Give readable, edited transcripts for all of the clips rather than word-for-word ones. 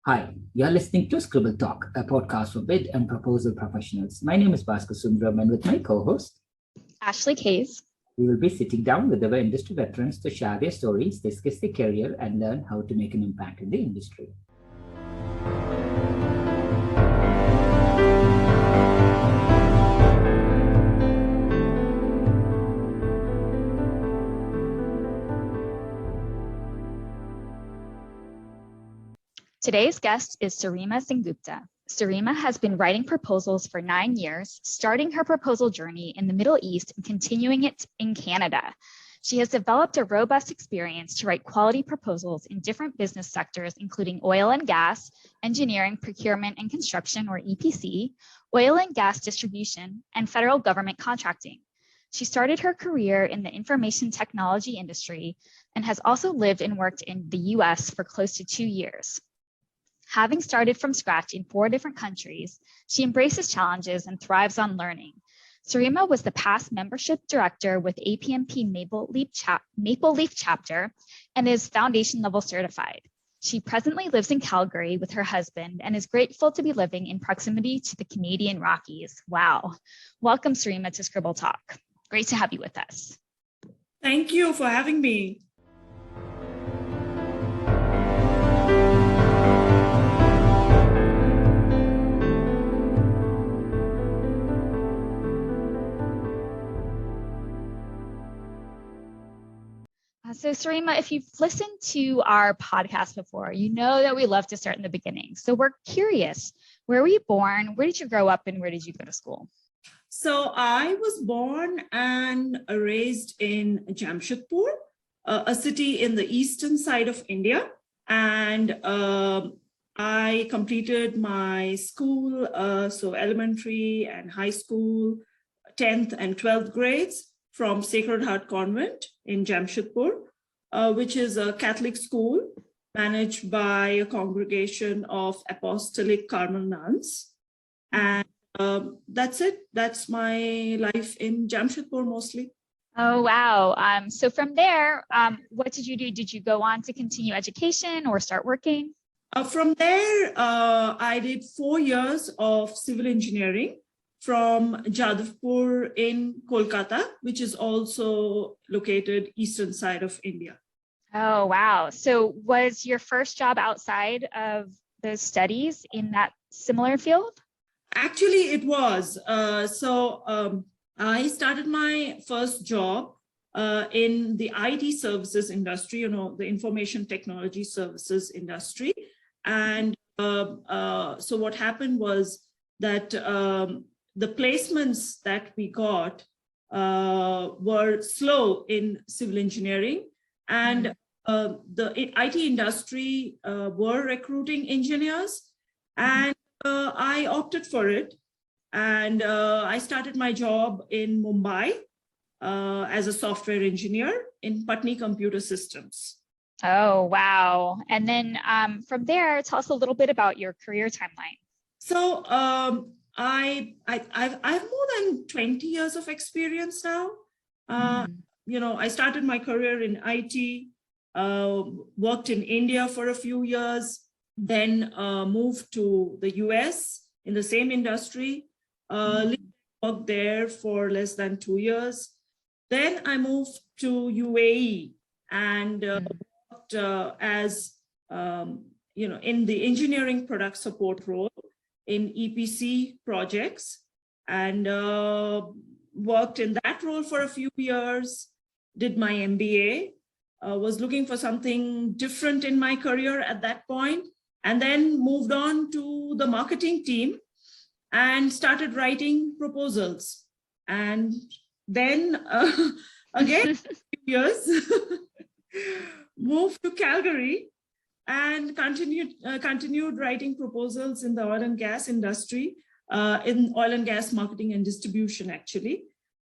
Hi, you're listening to Scribble Talk, a podcast for bid and proposal professionals. My name is Bhaskar Sundaram, and with my co-host, Ashley Case. We will be sitting down with our industry veterans to share their stories, discuss their career, and learn how to make an impact in the industry. Today's guest is Sirima Sengupta. Sirima has been writing proposals for 9 years, starting her proposal journey in the Middle East and continuing it in Canada. She has developed a robust experience to write quality proposals in different business sectors, including oil and gas, engineering, procurement and construction, or EPC, oil and gas distribution, and federal government contracting. She started her career in the information technology industry and has also lived and worked in the US for close to 2 years. Having started from scratch in 4 different countries, she embraces challenges and thrives on learning. Sirima was the past membership director with APMP Maple Leaf chapter and is foundation level certified. She presently lives in Calgary with her husband and is grateful to be living in proximity to the Canadian Rockies. Wow. Welcome, Sirima, to Scribble Talk. Great to have you with us. Thank you for having me. So Sirima, if you've listened to our podcast before, you know that we love to start in the beginning. So we're curious, where were you born? Where did you grow up and where did you go to school? So I was born and raised in Jamshedpur, a city in the eastern side of India. And I completed my school, so elementary and high school, 10th and 12th grades from Sacred Heart Convent in Jamshedpur, which is a Catholic school managed by a congregation of Apostolic Carmel nuns. And that's it. That's my life in Jamshedpur mostly. Oh, wow. So from there, what did you do? Did you go on to continue education or start working? From there, I did 4 years of civil engineering from Jadavpur in Kolkata, which is also located eastern side of India. Oh, wow. So was your first job outside of those studies in that similar field? Actually, it was. I started my first job in the IT services industry, the information technology services industry. And so what happened was that the placements that we got were slow in civil engineering, and the IT industry were recruiting engineers, and I opted for it. And I started my job in Mumbai as a software engineer in Patni Computer Systems. Oh, wow. And then from there, tell us a little bit about your career timeline. So I have more than 20 years of experience now. I started my career in IT, worked in India for a few years, then moved to the US in the same industry, worked there for less than 2 years. Then I moved to UAE and worked as, in the engineering product support role in EPC projects, and worked in that role for a few years, did my MBA, was looking for something different in my career at that point, and then moved on to the marketing team and started writing proposals. And then again, years, moved to Calgary and continued writing proposals in the oil and gas industry, in oil and gas marketing and distribution, actually.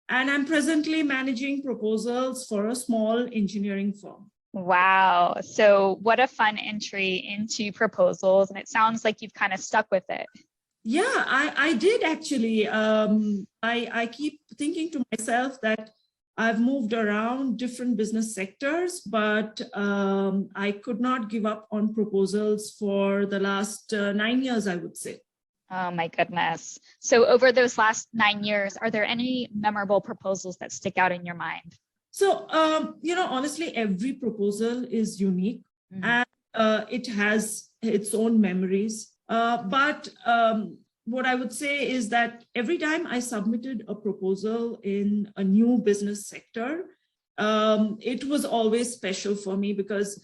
And I'm presently managing proposals for a small engineering firm. Wow. So what a fun entry into proposals. And it sounds like you've kind of stuck with it. Yeah, I did actually. I keep thinking to myself that I've moved around different business sectors, but I could not give up on proposals for the last 9 years, I would say. Oh my goodness. So over those last 9 years, are there any memorable proposals that stick out in your mind? So, honestly, every proposal is unique, and it has its own memories. But what I would say is that every time I submitted a proposal in a new business sector, it was always special for me, because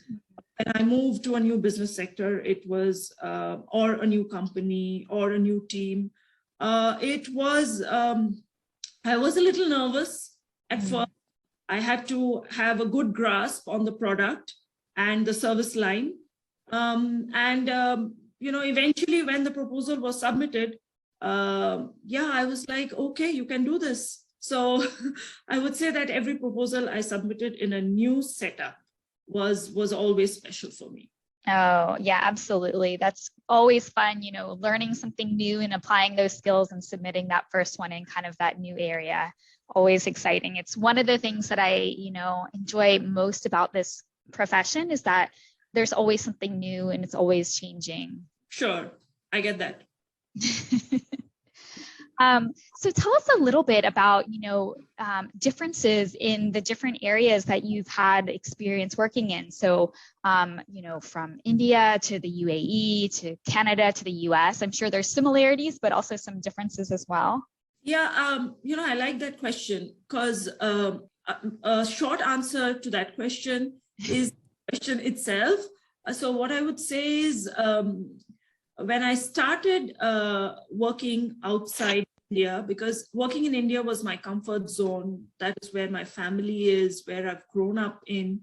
when I moved to a new business sector, it was, or a new company or a new team, I was a little nervous at first. I had to have a good grasp on the product and the service line. Eventually when the proposal was submitted, I was like, okay, you can do this. So I would say that every proposal I submitted in a new setup was always special for me. Oh, yeah, absolutely. That's always fun, learning something new and applying those skills and submitting that first one in kind of that new area. Always exciting. It's one of the things that I, enjoy most about this profession, is that there's always something new and it's always changing. Sure, I get that. So tell us a little bit about, differences in the different areas that you've had experience working in. So, from India to the UAE to Canada to the US, I'm sure there's similarities, but also some differences as well. Yeah, I like that question, because a short answer to that question is the question itself. So what I would say is, when I started working outside India, because working in India was my comfort zone, that is where my family is, where I've grown up in.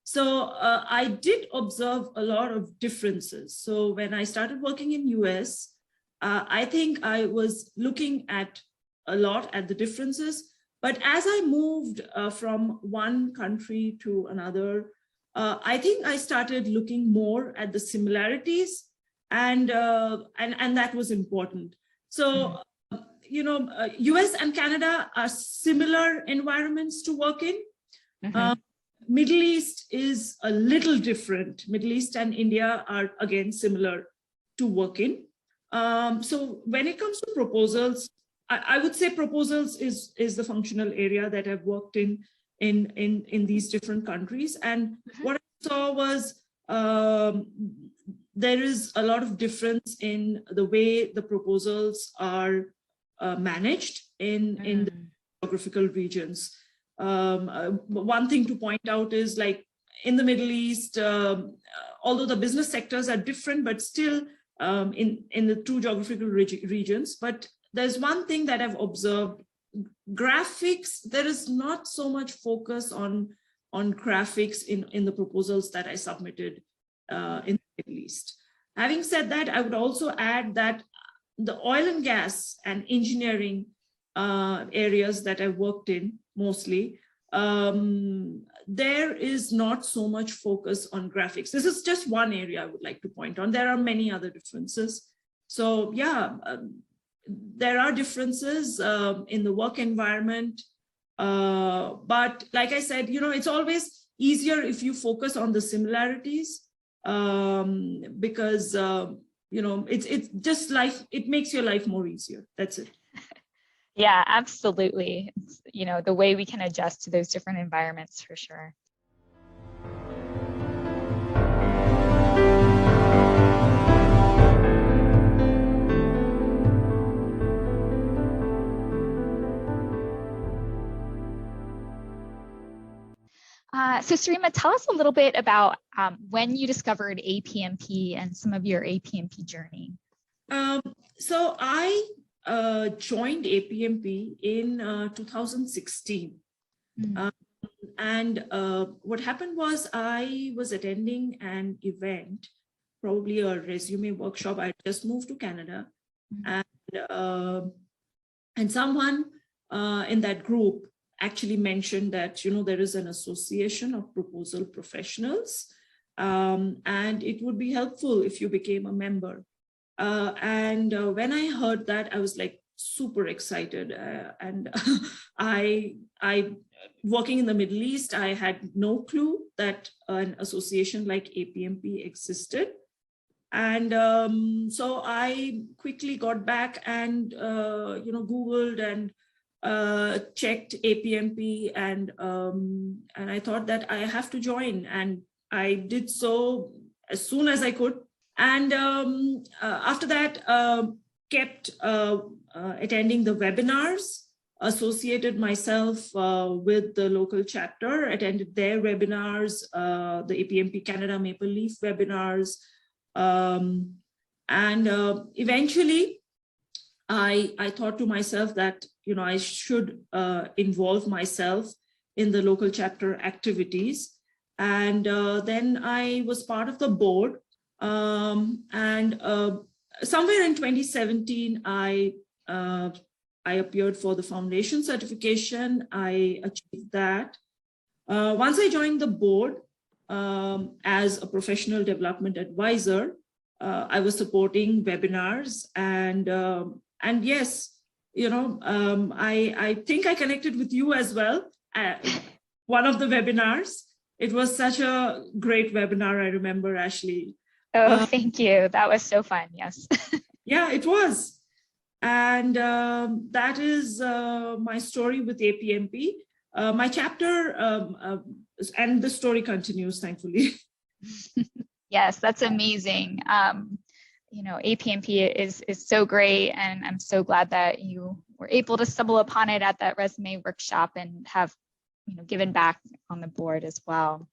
So I did observe a lot of differences. So when I started working in US, I think I was looking at a lot at the differences. But as I moved from one country to another, I think I started looking more at the similarities, and that was important. So, US and Canada are similar environments to work in. Middle East is a little different. Middle East and India are, again, similar to work in. So when it comes to proposals, I would say proposals is the functional area that I've worked in these different countries. And what I saw was there is a lot of difference in the way the proposals are managed in the geographical regions. One thing to point out is, like, in the Middle East, although the business sectors are different, but still in the two geographical regions. But there's one thing that I've observed: graphics. There is not so much focus on graphics in the proposals that I submitted in the Middle East. Having said that, I would also add that the oil and gas and engineering areas that I worked in mostly, there is not so much focus on graphics. This is just one area I would like to point on. There are many other differences. So yeah, there are differences in the work environment. But like I said, it's always easier if you focus on the similarities, because it's just life. It makes your life more easier. That's it. Yeah, absolutely. It's, the way we can adjust to those different environments, for sure. So Sirima, tell us a little bit about when you discovered APMP and some of your APMP journey. So I joined APMP in 2016. And what happened was I was attending an event, probably a resume workshop. I just moved to Canada, and someone in that group actually mentioned that, there is an association of proposal professionals, and it would be helpful if you became a member. And when I heard that, I was like super excited. And I working in the Middle East, I had no clue that an association like APMP existed. And so I quickly got back and, Googled and checked APMP, and I thought that I have to join. And I did so as soon as I could. And after that, kept attending the webinars, associated myself with the local chapter, attended their webinars, the APMP Canada Maple Leaf webinars. And eventually, I thought to myself that, I should involve myself in the local chapter activities. And then I was part of the board. And somewhere in 2017, I appeared for the foundation certification. I achieved that. Once I joined the board as a professional development advisor, I was supporting webinars, and yes, I think I connected with you as well at one of the webinars. It was such a great webinar. I remember, Ashley. Oh, thank you. That was so fun. Yes. Yeah, it was. And that is my story with APMP. My chapter, and the story continues, thankfully. Yes, that's amazing. APMP is so great, and I'm so glad that you were able to stumble upon it at that resume workshop and have given back on the board as well.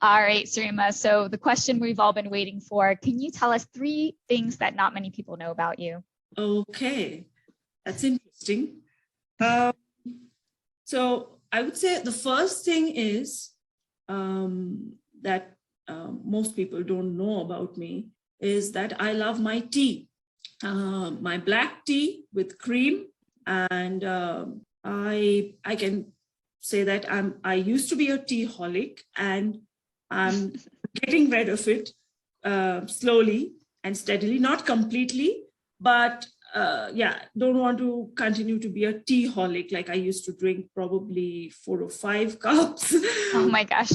All right, Sirima. So the question we've all been waiting for, can you tell us 3 things that not many people know about you? Okay, that's interesting. So I would say the first thing is that most people don't know about me is that I love my tea, my black tea with cream. And I can say that I used to be a tea-holic, and I'm getting rid of it slowly and steadily, not completely, but don't want to continue to be a tea-holic. Like I used to drink probably 4 or 5 cups. Oh my gosh.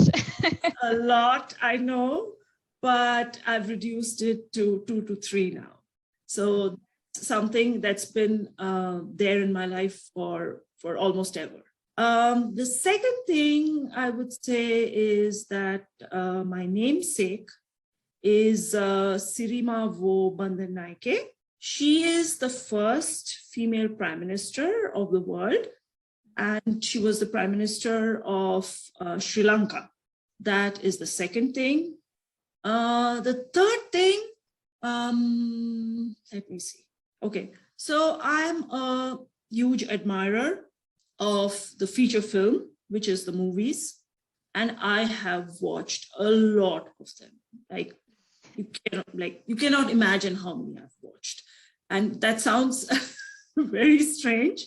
A lot, I know, but I've reduced it to 2 to 3 now. So something that's been there in my life for almost ever. The second thing I would say is that my namesake is Sirima Vo Bandanaike. She is the first female prime minister of the world, and she was the prime minister of Sri Lanka. That is the second thing. The third thing, let me see. Okay, so I'm a huge admirer of the feature film, which is the movies, and I have watched a lot of them. Like you cannot imagine how many I've watched, and that sounds very strange,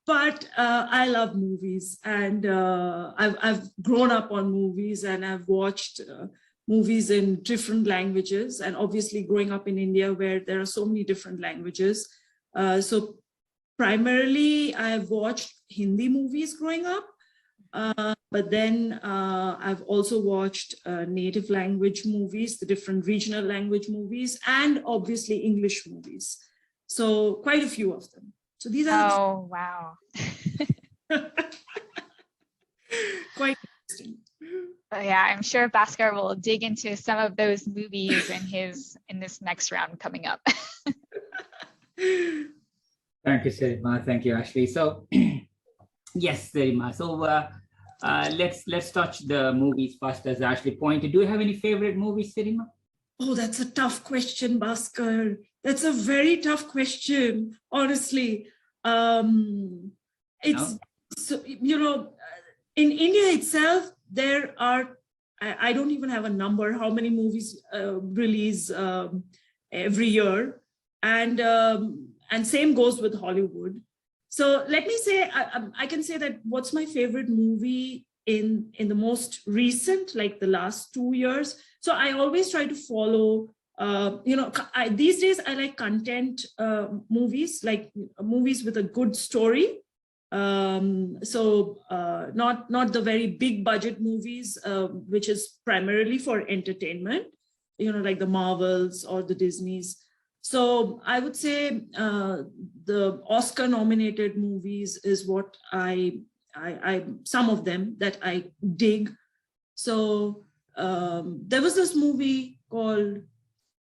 but I love movies, and I've grown up on movies, and I've watched movies in different languages, and obviously growing up in India where there are so many different languages. So primarily I've watched Hindi movies growing up, but then I've also watched native language movies, the different regional language movies, and obviously English movies. So quite a few of them. So these are Oh, wow. quite interesting. Yeah, I'm sure Bhaskar will dig into some of those movies in this next round coming up. Thank you, Sirima. Thank you, Ashley. So, yes, Sirima. So, Let's touch the movies first, as Ashley pointed. Do you have any favorite movies, Sirima? Oh, that's a tough question, Bhaskar. That's a very tough question, honestly. It's, No? so, in India itself, there are, I don't even have a number, how many movies release every year. And same goes with Hollywood. So let me say, I can say that what's my favorite movie in the most recent, like the last 2 years. So I always try to follow, these days I like content movies, like movies with a good story. Not the very big budget movies, which is primarily for entertainment, like the Marvels or the Disneys. So I would say the Oscar nominated movies is what I some of them that I dig. So there was this movie called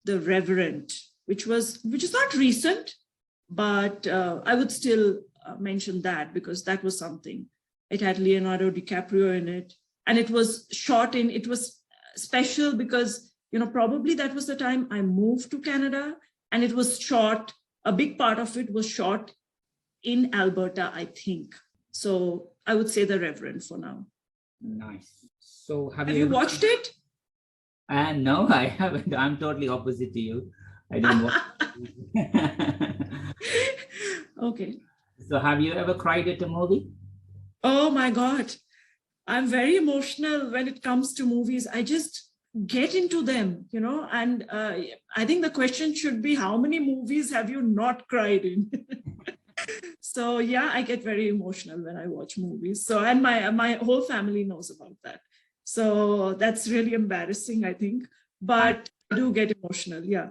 The Reverend, which is not recent, but I would still mention that because that was something. It had Leonardo DiCaprio in it, and it was special because, probably that was the time I moved to Canada, and it was shot, a big part of it was shot in Alberta, I think. So I would say The Reverend for now. Nice. So have you watched it? No, I haven't. I'm totally opposite to you. I don't watch. Okay. So have you ever cried at a movie? Oh my God. I'm very emotional when it comes to movies. I just get into them, and I think the question should be, how many movies have you not cried in? So yeah, I get very emotional when I watch movies. So, and my whole family knows about that. So that's really embarrassing, I think, but I do get emotional. Yeah.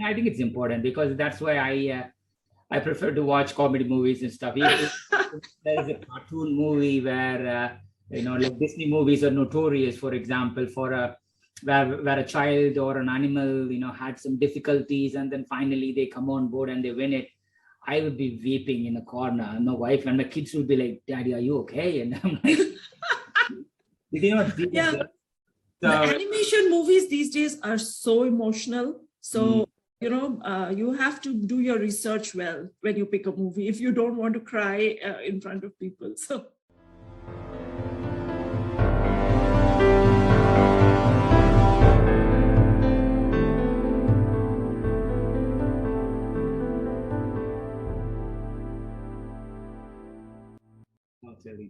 I think it's important because that's why I prefer to watch comedy movies and stuff. If there's a cartoon movie where, like Disney movies are notorious, for example, for where a child or an animal, had some difficulties and then finally they come on board and they win it, I would be weeping in a corner. And my wife and my kids would be like, "Daddy, are you okay?" And I'm like, did you not see yeah. that? So, the animation movies these days are so emotional. So, you have to do your research well when you pick a movie if you don't want to cry in front of people. So.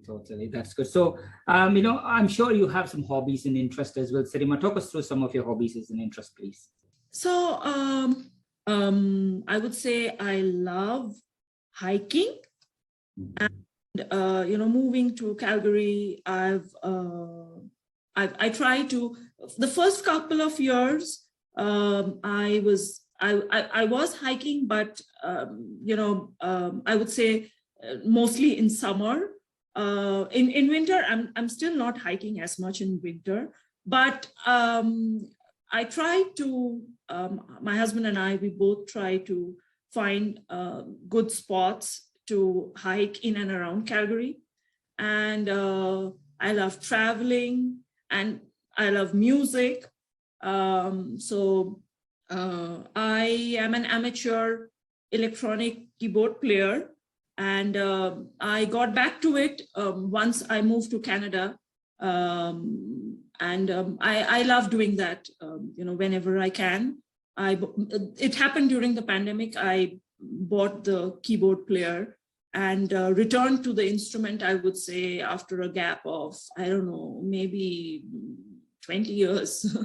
Totally. That's good. So, I'm sure you have some hobbies and interests as well. Sirima, talk us through some of your hobbies and interests, please. So, I would say I love hiking, and moving to Calgary. I try to. The first couple of years, I was hiking, but I would say mostly in summer. In winter, I'm still not hiking as much in winter, but I try to, my husband and we both try to find good spots to hike in and around Calgary. And I love traveling and I love music. So I am an amateur electronic keyboard player. And I got back to it once I moved to Canada. I love doing that, whenever I can. It happened during the pandemic. I bought the keyboard player and returned to the instrument, I would say, after a gap of, I don't know, maybe 20 years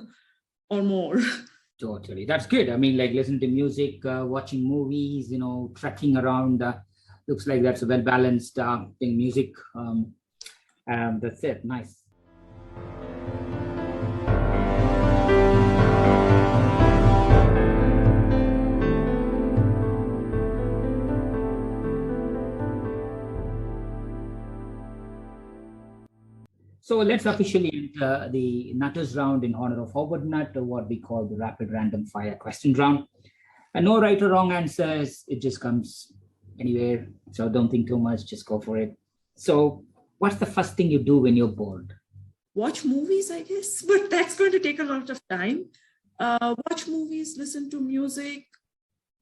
or more. Totally. That's good. I mean, like listening to music, watching movies, trekking around. Looks like that's a well-balanced thing, music. That's it. Nice. So let's officially enter the Nutters round in honor of Howard Nutt, or what we call the rapid random fire question round. And no right or wrong answers. It just comes anywhere. So don't think too much, just go for it. So What's the first thing you do when you're bored? Watch movies, I guess, but that's going to take a lot of time. Watch movies, listen to music.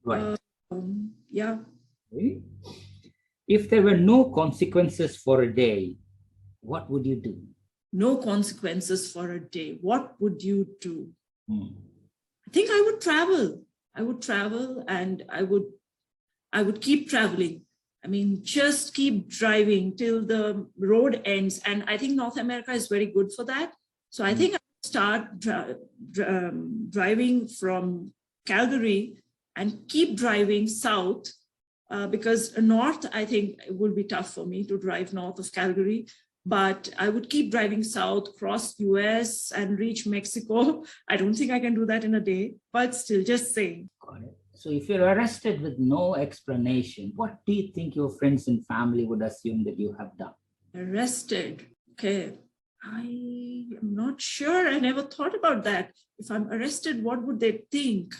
Right. Yeah. Okay. If there were no consequences for a day, what would you do? No consequences for a day. What would you do? Hmm. I think I would travel. I would travel and I would keep traveling. I mean, just keep driving till the road ends. And I think North America is very good for that. So I think I would start driving from Calgary and keep driving south, because north, I think it would be tough for me to drive north of Calgary. But I would keep driving south, cross US and reach Mexico. I don't think I can do that in a day, but still just saying. Got it. So if you're arrested with no explanation, what do you think your friends and family would assume that you have done? Arrested. Okay. I am not sure. I never thought about that. If I'm arrested, what would they think?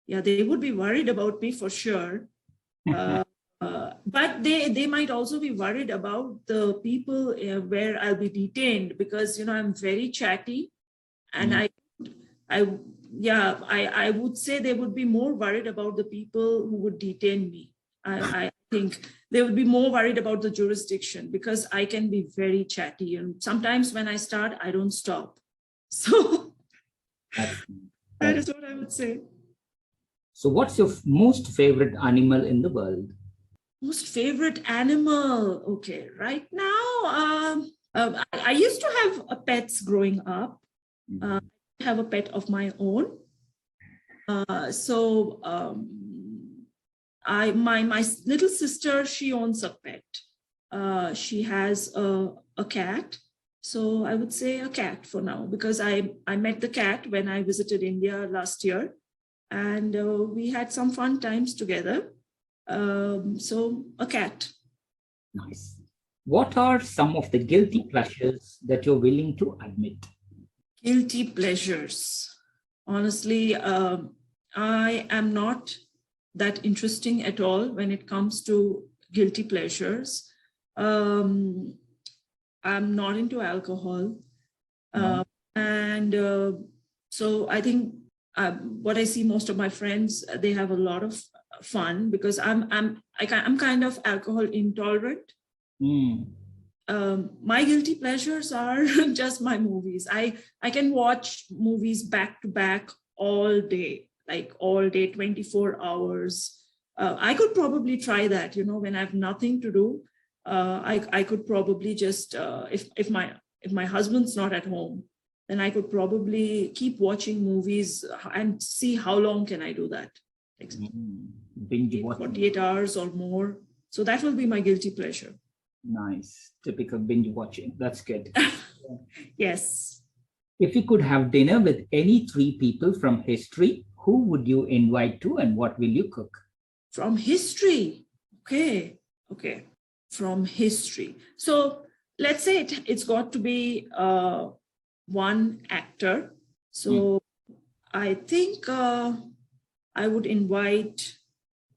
Yeah, they would be worried about me for sure. But they might also be worried about the people where I'll be detained, because, I'm very chatty, and I would say they would be more worried about the people who would detain me. I think they would be more worried about the jurisdiction, because I can be very chatty, and sometimes when I start, I don't stop. So that is what I would say. So what's your most favorite animal in the world? Most favorite animal. Okay, right now, I used to have pets growing up. I have a pet of my own. My little sister, she owns a pet. She has a cat. So I would say a cat for now, because I met the cat when I visited India last year, and we had some fun times together. So a cat. Nice. What are some of the guilty pleasures that you're willing to admit? Guilty pleasures. Honestly, I am not that interesting at all when it comes to guilty pleasures. I'm not into alcohol. So I think what I see most of my friends, they have a lot of fun, because I'm kind of alcohol intolerant. My guilty pleasures are just my movies. I can watch movies back to back all day, like all day, 24 hours. I could probably try that, when I have nothing to do. I could probably just, if my husband's not at home, then I could probably keep watching movies and see how long can I do that. Binge watching. 48 hours or more. So that will be my guilty pleasure. Nice. Typical binge watching. That's good. Yes. If you could have dinner with any three people from history, who would you invite to and what will you cook? From history. Okay. From history. So let's say it's got to be one actor. So I think I would invite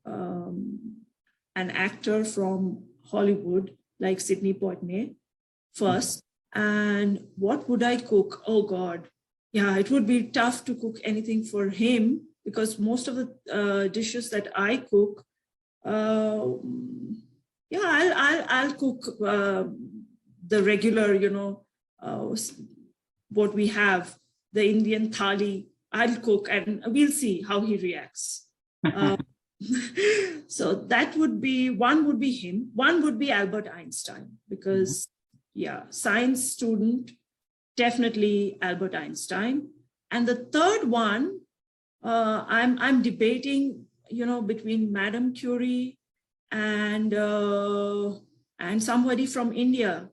an actor from Hollywood, like Sidney Poitier, first. And what would I cook? Oh God. Yeah, it would be tough to cook anything for him, because most of the dishes that I cook, I'll cook the regular, what we have, the Indian thali. I'll cook and we'll see how he reacts. So that would be him. One would be Albert Einstein, because science student, definitely Albert Einstein. And the third one, I'm debating, between Madame Curie and somebody from India.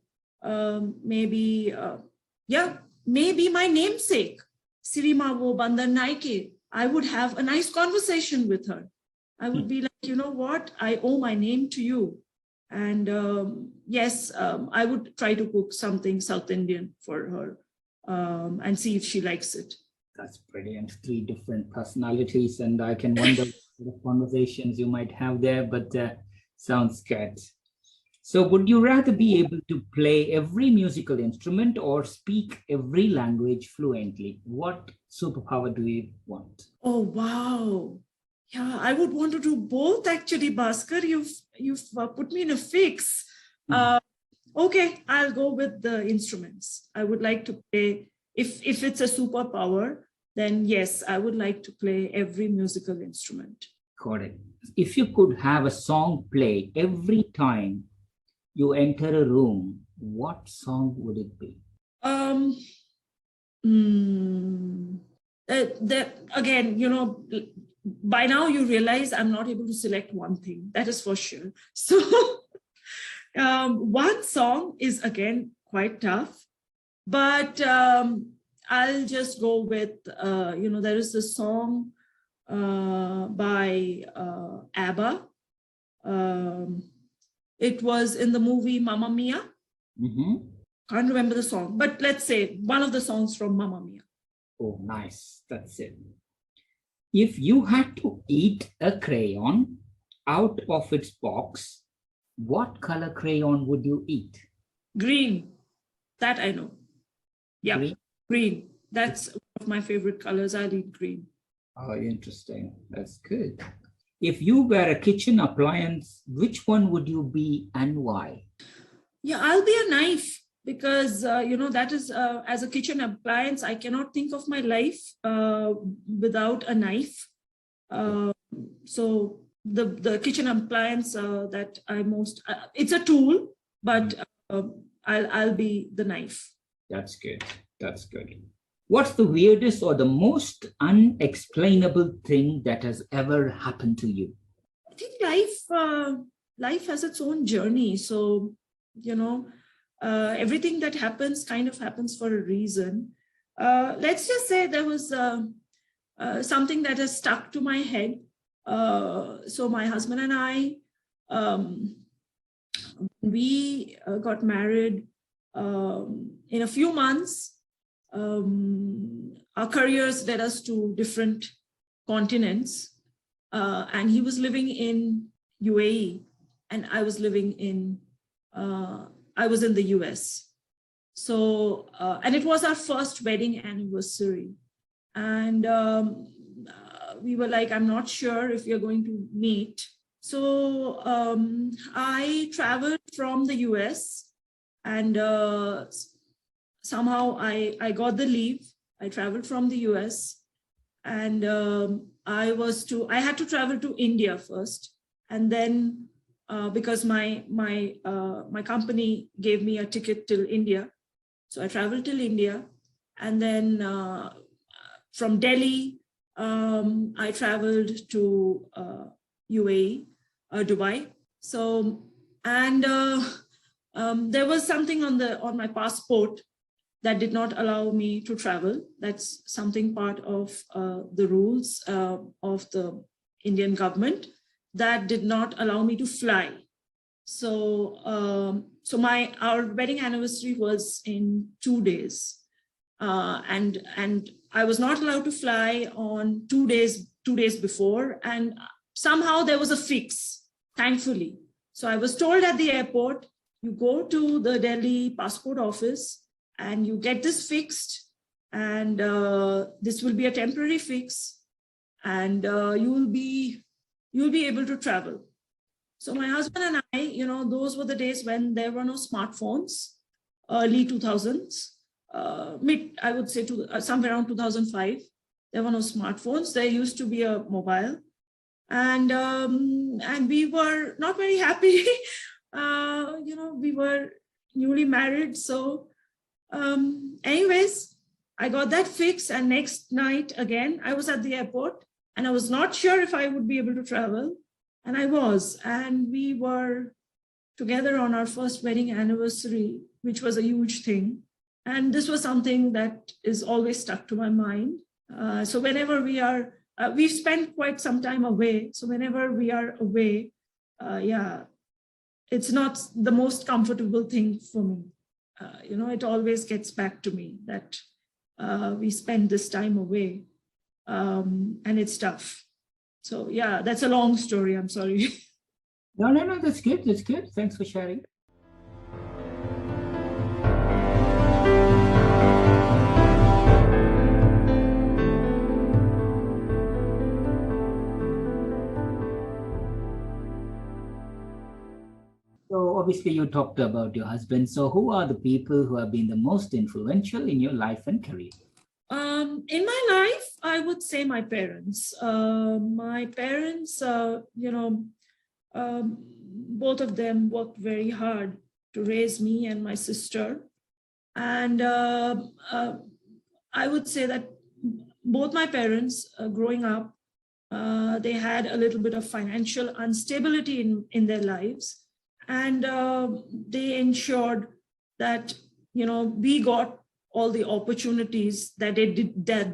Maybe my namesake, Sirima wo Bandar Naike. I would have a nice conversation with her. I would be like, you know what? I owe my name to you. And I would try to cook something South Indian for her and see if she likes it. That's brilliant. Three different personalities, and I can wonder what conversations you might have there, but sounds good. So would you rather be able to play every musical instrument or speak every language fluently? What superpower do you want? Oh, wow. Yeah, I would want to do both actually, Bhaskar. You've put me in a fix. Okay, I'll go with the instruments. I would like to play, if it's a superpower, then yes, I would like to play every musical instrument. Got it. If you could have a song play every time you enter a room, what song would it be? That again, by now you realize I'm not able to select one thing. That is for sure. So one song is again quite tough, but I'll just go with, there is a song by ABBA. It was in the movie Mamma Mia. Can't remember the song, but let's say one of the songs from Mamma Mia. Oh, nice. That's it. If you had to eat a crayon out of its box, what color crayon would you eat? Green. That I know. Yeah, green. That's one of my favorite colors. I'll eat green. Oh, interesting. That's good. If you were a kitchen appliance, which one would you be and why? Yeah, I'll be a knife because, that is, as a kitchen appliance, I cannot think of my life without a knife. So the kitchen appliance that I most, it's a tool, but I'll be the knife. That's good. That's good. What's the weirdest or the most unexplainable thing that has ever happened to you? I think life has its own journey. So, everything that happens kind of happens for a reason. Let's just say there was something that has stuck to my head. So my husband and I, we got married in a few months. Our careers led us to different continents, and he was living in UAE and I was living in the US. So, and it was our first wedding anniversary. And we were like, I'm not sure if you're going to meet. So I traveled from the US and somehow I got the leave. I traveled from the US and I had to travel to India first. And then because my company gave me a ticket till India. So I traveled till India. And then from Delhi, I traveled to UAE, Dubai. So, and there was something on my passport that did not allow me to travel. That's something part of the rules of the Indian government that did not allow me to fly. So, our wedding anniversary was in 2 days, and I was not allowed to fly on 2 days before, and somehow there was a fix, thankfully. So I was told at the airport, you go to the Delhi passport office and you get this fixed, and this will be a temporary fix, and you will be able to travel. So my husband and I, those were the days when there were no smartphones, early 2000s, I would say somewhere around 2005. There were no smartphones. There used to be a mobile, and we were not very happy. We were newly married. So anyways, I got that fixed, and next night again, I was at the airport and I was not sure if I would be able to travel. And I was, and we were together on our first wedding anniversary, which was a huge thing. And this was something that is always stuck to my mind. So whenever we've spent quite some time away. So whenever we are away, it's not the most comfortable thing for me. It always gets back to me that we spend this time away, and it's tough. So yeah, that's a long story. I'm sorry. No, that's good. That's good. Thanks for sharing. obviously you talked about your husband. So who are the people who have been the most influential in your life and career? In my life, I would say my parents. My parents, both of them worked very hard to raise me and my sister. And I would say that both my parents, growing up, they had a little bit of financial instability in their lives. And they ensured that, we got all the opportunities that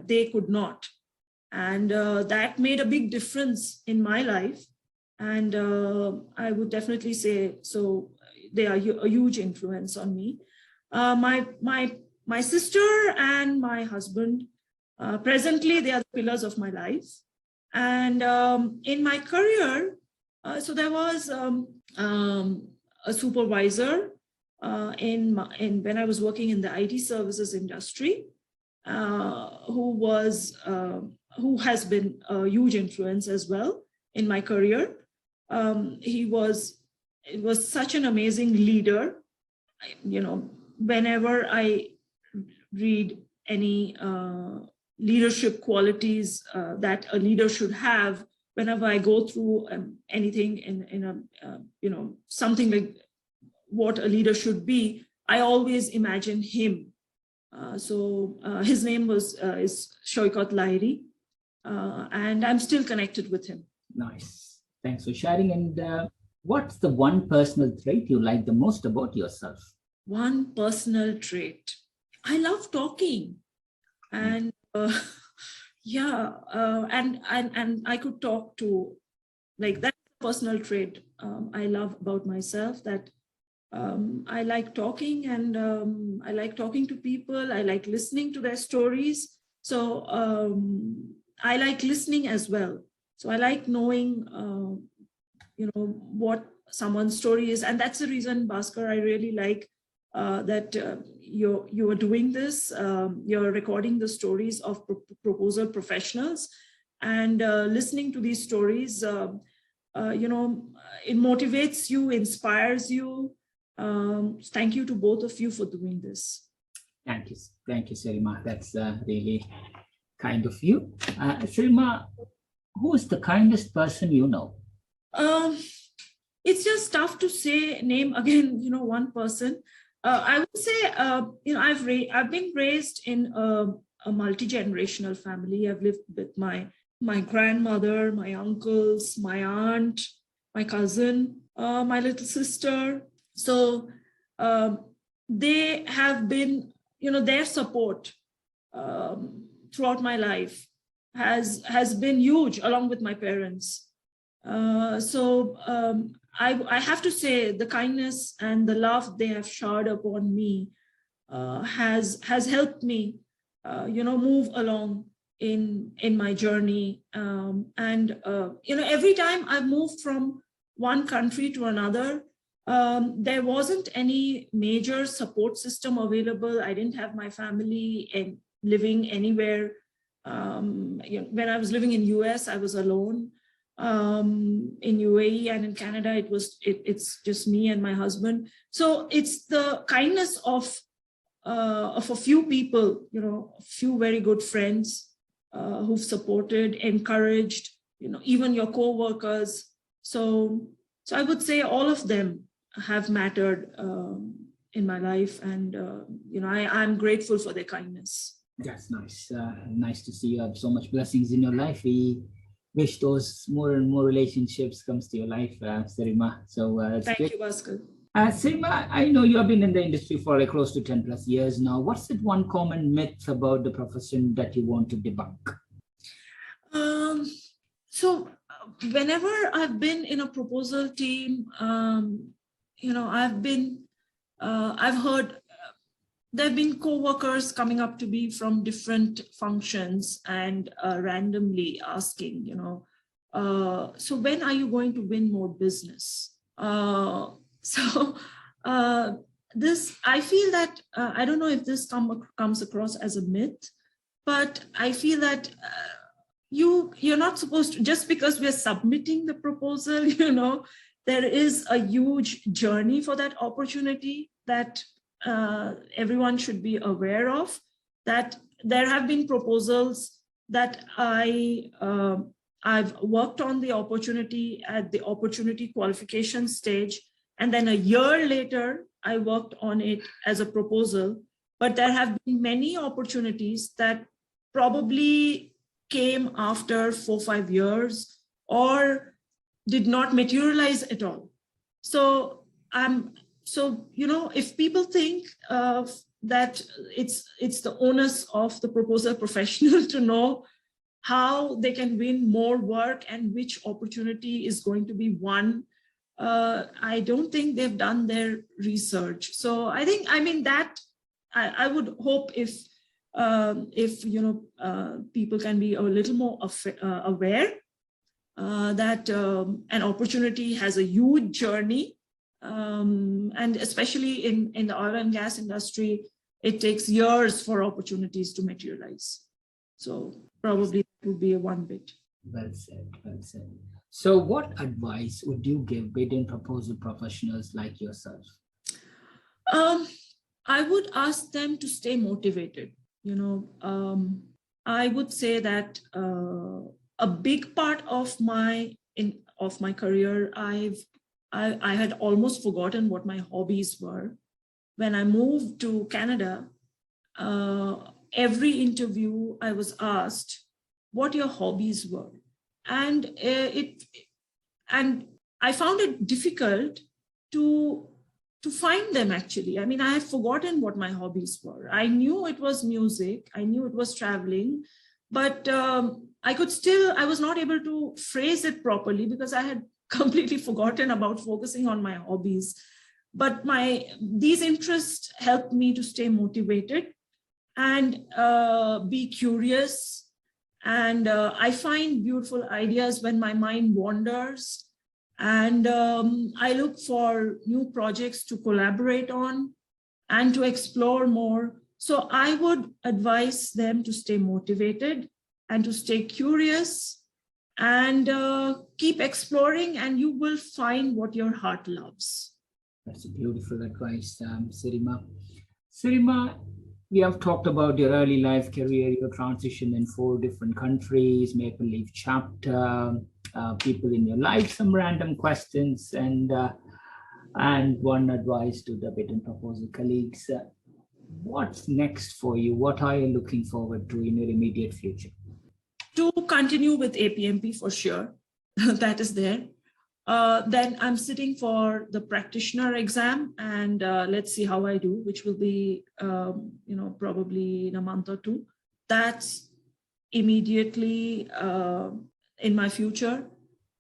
they could not. And that made a big difference in my life. And I would definitely say, so they are a huge influence on me. My sister and my husband, presently, they are the pillars of my life. And in my career, so there was a supervisor when I was working in the IT services industry, who has been a huge influence as well in my career. It was such an amazing leader. Whenever I read any leadership qualities that a leader should have, whenever I go through anything in something like what a leader should be, I always imagine him. So his name is Shoykot Lahiri, and I'm still connected with him. Nice. Thanks for sharing. And what's the one personal trait you like the most about yourself? One personal trait. I love talking. And and I could talk to, like, that personal trait I love about myself, that I like talking, and I like talking to people. I like listening to their stories. So I like listening as well. So I like knowing, what someone's story is. And that's the reason, Bhaskar, I really like that you are doing this. You're recording the stories of proposal professionals, and listening to these stories, it motivates you, inspires you. Thank you to both of you for doing this. Thank you, Sirima. That's really kind of you. Sirima, who is the kindest person you know? It's just tough to name again, one person. I would say, I've been raised in a multi-generational family. I've lived with my grandmother, my uncles, my aunt, my cousin, my little sister. So they have been, their support throughout my life has been huge, along with my parents. I have to say the kindness and the love they have showered upon me has helped me, move along in my journey. Every time I've moved from one country to another, there wasn't any major support system available. I didn't have my family and living anywhere. When I was living in US, I was alone. In UAE and in Canada, it's just me and my husband. So it's the kindness of a few people, a few very good friends who've supported, encouraged, even your co-workers. So I would say all of them have mattered in my life, and I'm grateful for their kindness. That's nice. Nice to see you have so much blessings in your life. We wish those more and more relationships comes to your life, Sirima. So thank you, Bhaskar. Sirima, I know you have been in the industry for like close to 10 plus years now. What's that one common myth about the profession that you want to debunk? So whenever I've been in a proposal team, I've heard there have been co-workers coming up to me from different functions and randomly asking, so when are you going to win more business? This, I feel that, I don't know if this comes across as a myth, but I feel that you're not supposed to, just because we're submitting the proposal, there is a huge journey for that opportunity that everyone should be aware of, that there have been proposals that I've worked on the opportunity at the opportunity qualification stage. And then a year later, I worked on it as a proposal. But there have been many opportunities that probably came after 4 or 5 years or did not materialize at all. So if people think that it's the onus of the proposal professional to know how they can win more work and which opportunity is going to be won, I don't think they've done their research. So I would hope if people can be a little more aware that an opportunity has a huge journey, and especially in the oil and gas industry, it takes years for opportunities to materialize. So probably that would be one bit. Well said, well said. So what advice would you give bid and proposal professionals like yourself? I would ask them to stay motivated. I would say that a big part of my career, I had almost forgotten what my hobbies were. When I moved to Canada, every interview I was asked what your hobbies were, and I found it difficult to find them, actually. I mean, I had forgotten what my hobbies were. I knew it was music, I knew it was traveling, but I was not able to phrase it properly because I had completely forgotten about focusing on my hobbies. But these interests helped me to stay motivated and be curious. And I find beautiful ideas when my mind wanders. And I look for new projects to collaborate on and to explore more. So I would advise them to stay motivated and to stay curious and keep exploring, and you will find what your heart loves. That's a beautiful advice, Sirima. Sirima, we have talked about your early life career, your transition in 4 different countries, Maple Leaf chapter, people in your life, some random questions, and one advice to the bid and proposal colleagues. What's next for you? What are you looking forward to in your immediate future? To continue with APMP for sure, that is there. Then I'm sitting for the practitioner exam, and let's see how I do, which will be, probably in a month or 2. That's immediately in my future.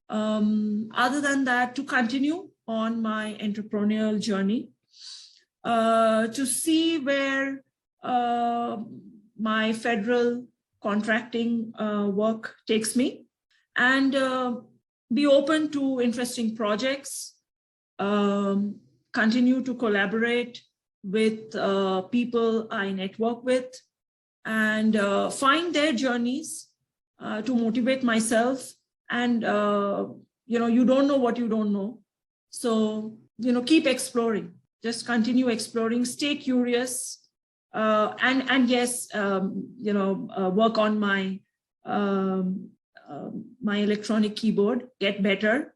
Other than that, to continue on my entrepreneurial journey, to see where my federal contracting work takes me, and be open to interesting projects, continue to collaborate with people I network with, and find their journeys to motivate myself. And, you don't know what you don't know. So, keep exploring, just continue exploring, stay curious, and yes, work on my my electronic keyboard, get better,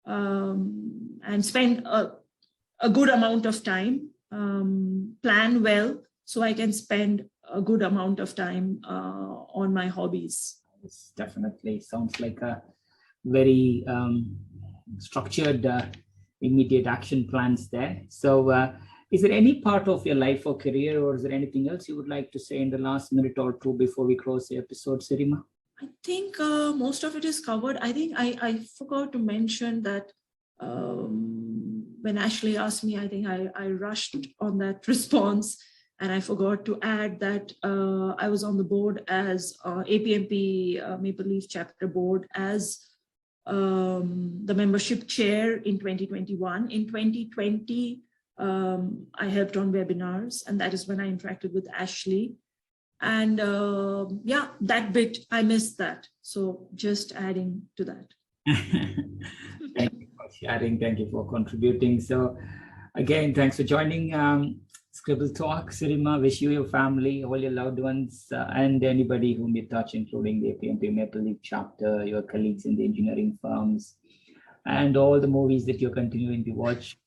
and spend a good amount of time, plan well, so I can spend a good amount of time on my hobbies. This definitely sounds like a very structured, immediate action plans there. So is there any part of your life or career, or is there anything else you would like to say in the last minute or 2 before we close the episode, Sirima? I think most of it is covered. I think I forgot to mention that when Ashley asked me, I think I rushed on that response, and I forgot to add that I was on the board as APMP Maple Leaf chapter board as the membership chair in 2021. In 2020, I helped on webinars, and that is when I interacted with Ashley. And that bit, I missed that. So just adding to that. Thank you for sharing. Thank you for contributing. So again, thanks for joining Scribble Talk. Sirima, wish you, your family, all your loved ones, and anybody whom you touch, including the APMP Maple Leaf chapter, your colleagues in the engineering firms, and all the movies that you're continuing to watch.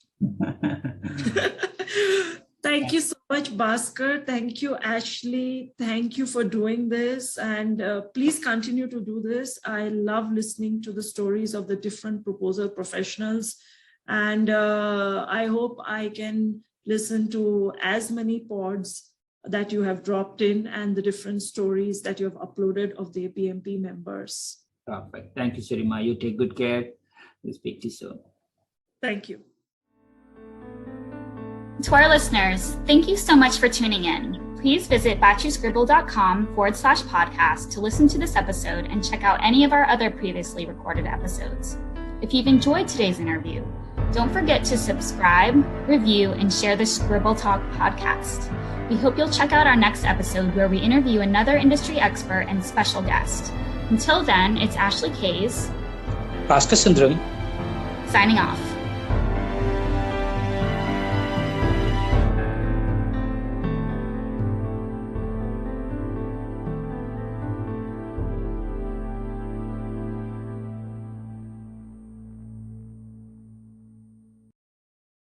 Thank you so much, Bhaskar. Thank you, Ashley. Thank you for doing this. And please continue to do this. I love listening to the stories of the different proposal professionals. And I hope I can listen to as many pods that you have dropped in and the different stories that you have uploaded of the APMP members. Perfect. Thank you, Sirima. You take good care. We'll speak to you soon. Thank you. To our listeners, thank you so much for tuning in. Please visit batchuscribble.com/podcast to listen to this episode and check out any of our other previously recorded episodes. If you've enjoyed today's interview, don't forget to subscribe, review, and share the Scribble Talk podcast. We hope you'll check out our next episode where we interview another industry expert and special guest. Until then, it's Ashley Kays, Bhaskar Sundram, signing off.